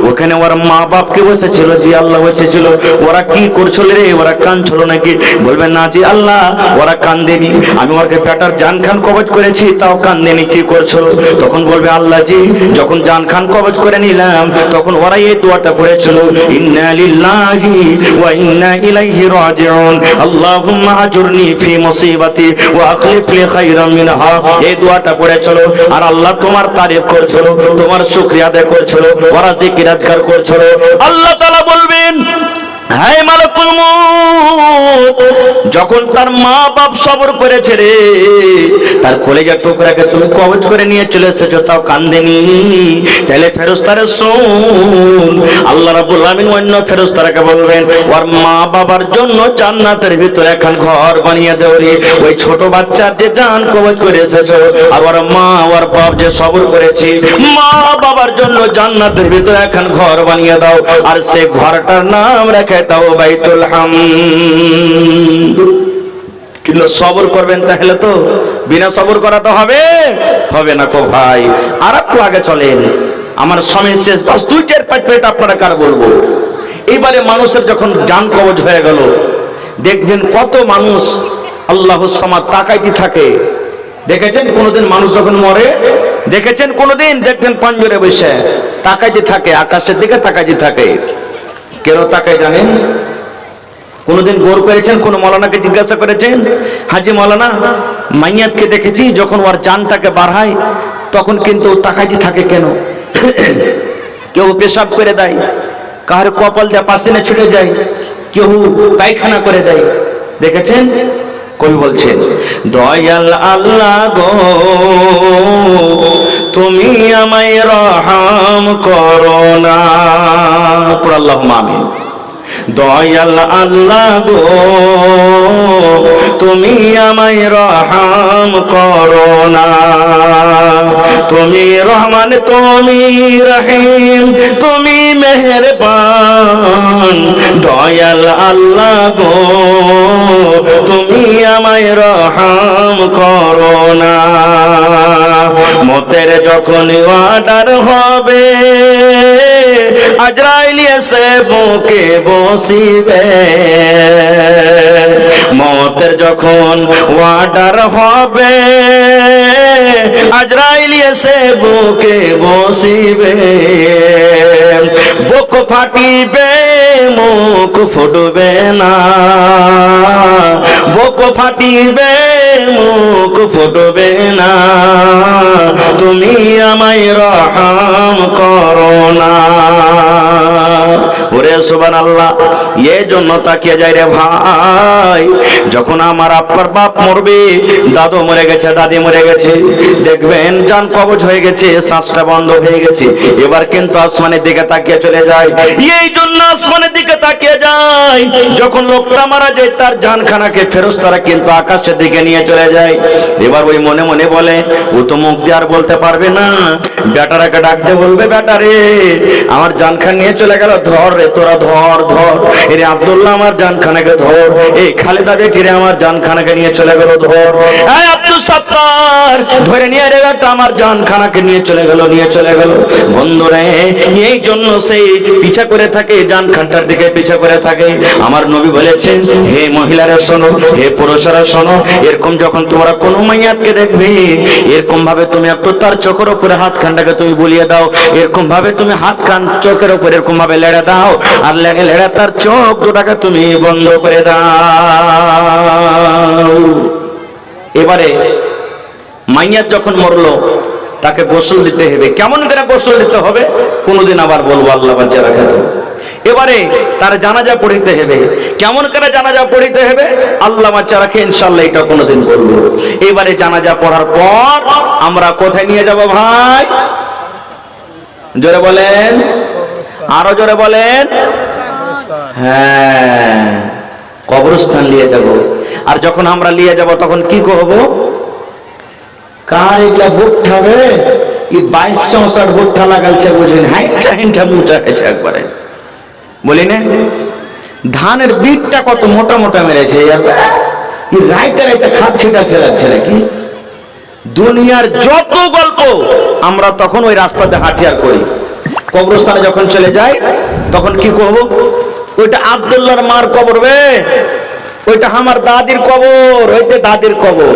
ওখানে ওর মা বাপ কে বসেছিল? জি আল্লাহ বসেছিল। ওরা কি করছিল রে? ওরা কাঁদছিল নাকি? বলবেন না জি আল্লাহ, ওরা কান্দেনি, আমি ওকে বেটার জান খান কবজ করেছি, তাও কান্দেনি, কি করছিল? তখন বলবে, আল্লাহ জি, যখন জান খান কবজ করে নিলাম, তখন ওরা এই দোয়াটা পড়েছিল, ইন্না লিল্লাহি ওয়া ইন্না ইলাইহি রাজিউন, আল্লাহুম্মা আজুরনি ফি মুসিবাতি ওয়া আখলিফ লি খায়রাম মিনহা। এই দোয়াটা পড়েছিল, আর আল্লাহ তোমার তারিফ করছিল, তোমার শুকরিয়া আদায় করছিল, ওরা জিকির আজকার করছিল। আল্লাহ তাআলা বলবেন, হায় মালাকুল মউত, যখন তার মা বাপ সবর করেছে রে, তার কলিজার টুকরাকে তুমি কবজ করে নিয়ে চলে এসেছো, তাও কান্দেনি, তাহলে ফেরেশতারে শুন, আল্লাহ রাব্বুল আলামিন অন্য ফেরেশতাকে বলবেন, ওর মা বাবার জন্য জান্নাতের ভিতরে এখন ঘর বানিয়ে দেও রে। ওই ছোট বাচ্চার যে জান কবজ করে এসেছো, আর ওর মা ওর বাপ যে সবর করেছে, মা বাবার জন্য জান্নাতের ভিতরে এখন ঘর বানিয়ে দাও, আর সে ঘরটার নাম রেখে দাও বাইতুল হামদ। কিন্তু সবর করবেন, তাহলে তো বিনা সবর করা তো হবে না কো ভাই। আর একটু আগে চলেন, আমার সময় শেষ, বাস 2, 4, 5 মিনিট আপনারা কার বলবো। এইবারে মানুষের যখন জান কবজ হয়ে গেল, দেখবেন কত মানুষ আল্লাহুস সামাদ তাকাইতে থাকে। দেখেছেন কোনদিন মানুষ যখন মরে দেখেছেন কোনোদিন? দেখবেন পাঞ্জরে বসে তাকাইতে থাকে, আকাশের দিকে তাকাইতে থাকে। কেন তাকায় জানেন? কোনোদিন গৌর করেছেন? কোন মৌলানাকে জিজ্ঞাসা করেছেন, হাজি মৌলানা মাইয়াতকে দেখেছি যখন ওর জানটাকে বাড়ায় তখন কিন্তু তাকাইতে থাকে কেন? কেউ পেশাব করে দেয়, কার কপাল দিয়ে পাশে ছুটে যায়, কেউ পায়খানা করে দেয়। দেখেছেন? কবি বলছেন, দয়াল আল্লাহ গো তুমি আমায় রহম করো না। পুরা আল্লাহুম্মা আমিন। দয়াল আল্লাহ গো তুমি আমায় রহম করো না। তুমি রহমান, তুমি রহিম, তুমি মেহেরবান। দয়াল আল্লাহ গো তুমি আমায় রহম করো না। মতের যখন অর্ডার হবে আজরাইল এসে বুকে বসিবে। মতের যখন অর্ডার হবে আজরাইল এসে বুকে বসিবে। বুক ফাটিবে মুখ ফুটবে না, বুক ফাটিবে মুখ ফুটবে না। তুমি আমায় রহম করো না। ওরে সুবহানাল্লাহ, এই জন্য তাকিয়ে যায় রে ভাই, যখন আমার আপনার বাপ মরবে, দাদু মরে গেছে, দাদি মরে গেছে, দেখবেন জান কবজ হয়ে গেছে, শ্বাসটা বন্ধ হয়ে গেছে, এবার কিন্তু আসমানের দিকে তাকিয়ে চলে যায়। এই জন্য আসমানের দিকে তাকিয়ে যায়, যখন লোকটা মারা যায় তার জানখানাকে ফেরেশতারা কিন্তু আকাশের দিকে নিয়ে চলে যায়। এবার ওই মনে মনে বলে, ও তো মুখ দিয়ে আর বলতে পারবে না, বেটারাকে ডাকতে বলবে, বেটারে আমার জানখান নিয়ে চলে গেল, ধর রে তোরা, ধর ধর। এরে আব্দুল্লাহ আমার জানখানাকে ধর, এই খালেদা বেটিরে আমার জানখানাকে নিয়ে চলে গেল, ধর। এই আব্দুল সত্তার ধরে নিয়ে রে বেটা আমার জানখানাকে নিয়ে চলে গেল, নিয়ে চলে গেল। বন্ধুরে এই জন্য সেই পিছা করে থাকে, জানখানটার দিকে পিছা করে থাকে। আমার নবী বলেছেন, হে মহিলারা শোনো, হে পুরুষরা শোনো, এরকম যখন তোমরা কোনো মাইয়াতকে দেখবে, এরকম ভাবে তুমি একটু তার চোখের উপরে হাত খানটাকে তুমি বুলিয়ে দাও, এরকম ভাবে তুমি হাত খান চোখের উপরে এরকম ভাবে লেড়ে দাও, আর লেড়ে লেড়ে তার চোখ দুটাকে তুমি বন্ধ করে দাও। এবারে মাইয়াত যখন মরলো তাকে গোসল দিতে হবে। কেমন করে গোসল দিতে হবে কোনদিন আবার বলবো, আল্লাহ বাচ্চা রাখা। এবারে তার জানাজা পড়িতে হবে। কেমন করে জানাজা পড়িতে হবে আল্লাহ বাচ্চা রাখে, ইনশাআল্লাহ এটা কোনদিন বলবো। এবারে জানাজা পড়ার পর আমরা কোথায় নিয়ে যাব ভাই? জোরে বলেন, আরো জোরে বলেন। হ্যাঁ, কবরস্থান নিয়ে যাব। আর যখন আমরা নিয়ে যাব তখন কি করব? কার এগুলা ভুট্টা হবে, কি 22-64 ভুট্টা লাগালছে বুঝলেন, হাইটা হিংটা মুচা হয়েছে একবারে, বলি না? ধানের বীজটা কত মোটা মোটা মেরেছে, রাইতে রাইতে খাচ্ছে যাচ্ছে নাকি? দুনিয়ার যত গল্প আমরা তখন ওই রাস্তাতে হাঁটিয়ার করি। কবরস্থানে যখন চলে যাই তখন কি করবো? ওইটা আব্দুল্লাহর মার কবর বে, ওইটা আমার দাদির কবর, ওইটা দাদির কবর।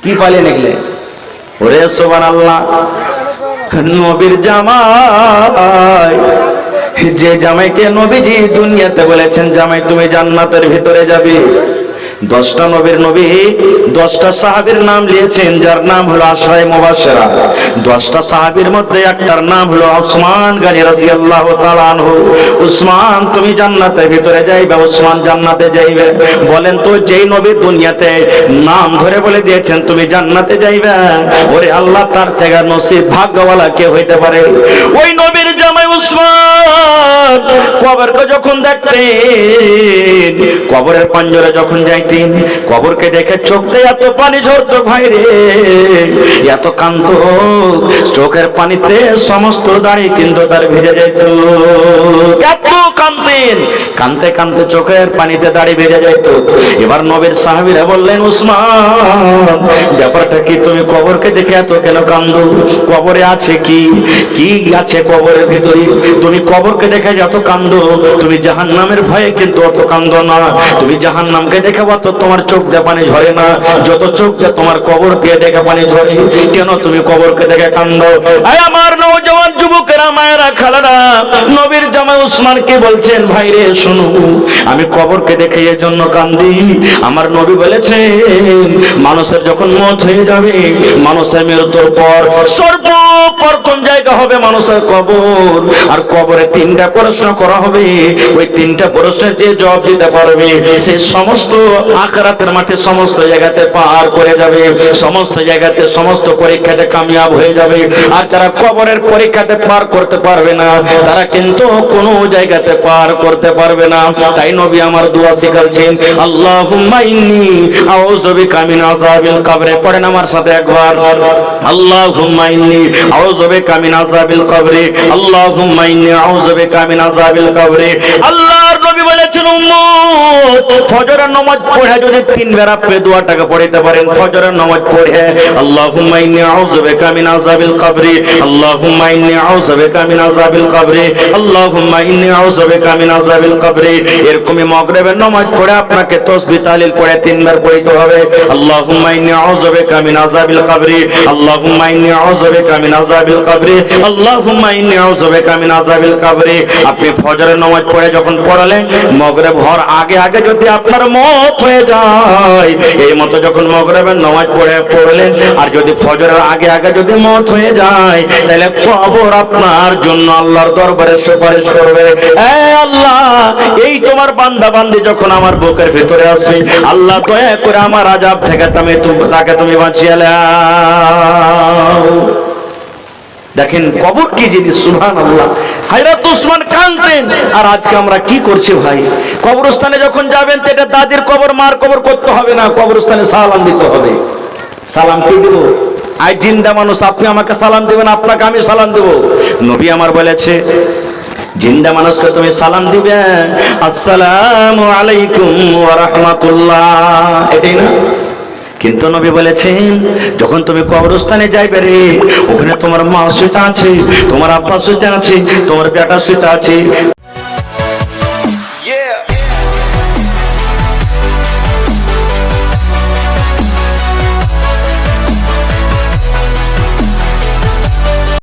কি পালিয়ে নিকলে? ওরে সুবহানাল্লাহ, নবীর জামাই, যে জামাইকে নবীজি দুনিয়াতে বলেছেন জামাই তুমি জান্নাতের ভিতরে যাবে, 10টা নবীর নবী 10টা সাহাবীর নাম নিয়েছেন, যার নাম হলো আশরায়ে মুবাশশিরা। 10টা সাহাবীর মধ্যে একটার নাম হলো উসমান গনি রাদিয়াল্লাহু তাআলা আনহু। উসমান তুমি জান্নাতের ভিতরে যাইবে, উসমান জান্নাতে যাইবে। বলেন তো যেই নবী দুনিয়াতে নাম ধরে বলে দিয়েছেন তুমি জান্নাতে যাইবে, ওরে আল্লাহ তার থেকে নসিব ভাগ্যওয়ালা কে হইতে পারে? ওই নবীর জামাই উসমান কবরকে যখন দেখতেন, কবরের পাঞ্জরে যখন যাইতেন, কবরকে দেখে চোখ দিয়ে এত পানি ঝরতো ভাই রে, এত কাঁদতো, চোখের পানিতে সমস্ত দাড়ি কিন্তু তার ভিজে যেত। এত কাঁদতেন, কাঁদতে কাঁদতে চোখের পানিতে দাড়ি ভিজে যেত। এবার নবীর সাহাবীরা বললেন, উসমান ব্যাপারটা কি? তুমি কবরকে দেখে এত কেন কাঁদো? কবরে আছে কি? কি আছে কবরের ভিতরে? তুমি কবরকে দেখে যত কাঁদো, তুমি জাহান্নামের ভয়ে কিন্তু অত কাঁদো না। তুমি জাহান্নামকে দেখে তো তোমার চোখ দিয়ে পানি ঝরে না, যত চোখ দিয়ে তোমার কবরকে দেখে পানি ঝরে। কেন তুমি কবরকে দেখে কান্দো? আয় আমার নওজওয়ান যুবকেরা, মায়েরা, খালারা, নবীর জামাই উসমানকে বলছেন, ভাই রে শোনো, আমি কবরকে দেখে এর জন্য কান্দি। আমার নবী বলেছেন, মানুষের যখন মওত হয়ে যাবে, মানুষের মৃত্যুর পর সর্বপ্রথম জায়গা হবে মানুষের কবর। আর কবরে তিনটা প্রশ্ন করা হবে, ওই তিনটা প্রশ্নের যে জবাব দিতে পারবে সে সমস্ত আখিরাতের মাঠে সমস্ত জায়গাতে পার করে যাবে, সমস্ত জায়গাতে সমস্ত পরীক্ষাতে কামিয়াব হয়ে যাবে। আর যারা কবরের পরীক্ষাতে পার করতে পারবে না, তারা কিন্তু কোনো জায়গাতে পার করতে পারবে না। তাই নবী আমার দোয়া শিখাচ্ছেন, আল্লাহুম্মা ইন্নী আউযু বিকা মিন আযাবিল কবর। পড়েন আমার সাথে একবার, আল্লাহুম্মা ইন্নী আউযু বিকা মিন আযাবিল কবর, আল্লাহুম্মা ইন্নী আউযু বিকা মিন আযাবিল কবর। আল্লাহর নবী বলেছেন, উম্মত ফজরের নামাজ পড়ে যদি 3 বার আপনি দোয়াটাকে পড়তে পারেন, ফজরের নামাজ পড়ে আল্লাহুম্মা ইন্নী আউযু বিকা মিন আযাবিল কবর, আল্লাহুম্মা ইন্নী আউযু বিকা মিন আযাবিল কবর, আল্লাহুম্মা ইন্নী আউযু বিকা মিন আযাবিল কবর। এরকমই মাগরিবের নামাজ পড়ে আপনাকে তাসবিহ তাহলিল পড়ে 3 বার পড়তে হবে, আল্লাহুম্মা ইন্নী আউযু বিকা মিন আযাবিল কবর, আল্লাহুম্মা ইন্নী আউযু বিকা মিন আযাবিল কবর, আল্লাহুম্মা ইন্নী আউযু বিকা মিন আযাবিল কবর। আপনি ফজরের নামাজ পড়ে যখন পড়ালেন, মাগরিব হওয়ার আগে আগে যদি আপনার মওত হয়ে যায়, এই মতো যখন মাগরিবের নামাজ পড়লেন আর যদি ফজরের আগে আগে যদি মওত হয়ে যায়, তাহলে কবর আপনার জন্য আল্লাহর দরবারে সুপারিশ করবে, এ আল্লাহ, এই তোমার বান্দা বান্দি যখন আমার বুকের ভিতরে আছে, আল্লাহ দয়া করে আমার আযাব থেকে তাকে তুমি বাঁচিয়ে নাও। দেখেন কবর কি জিনিস, সুবহানাল্লাহ। হযরত উসমান কাঁদতেন, আর আজকে আমরা কি করছি ভাই? কবরস্থানে যখন যাবেন, তো এটা দাদির কবর, মার কবর করতে হবে না, কবরস্থানে সালাম দিতে হবে। সালাম কি দিব? আজ জিন্দা মানুষ, আপনি আমাকে সালাম দিবেন, আপনাকে আমি সালাম দেব। নবী আমার বলেছে, জিন্দা মানুষকে তুমি সালাম দিবে, আসসালামু আলাইকুম ওয়া রাহমাতুল্লাহ, এটাই না? কিন্তু নবী বলেছেন, যখন তুমি কবরস্থানে যাইবে রে, ওখানে তোমার মা শুইতে আছে, তোমার আব্বা শুইতে আছে, তোমার বেটা শুইতে আছে,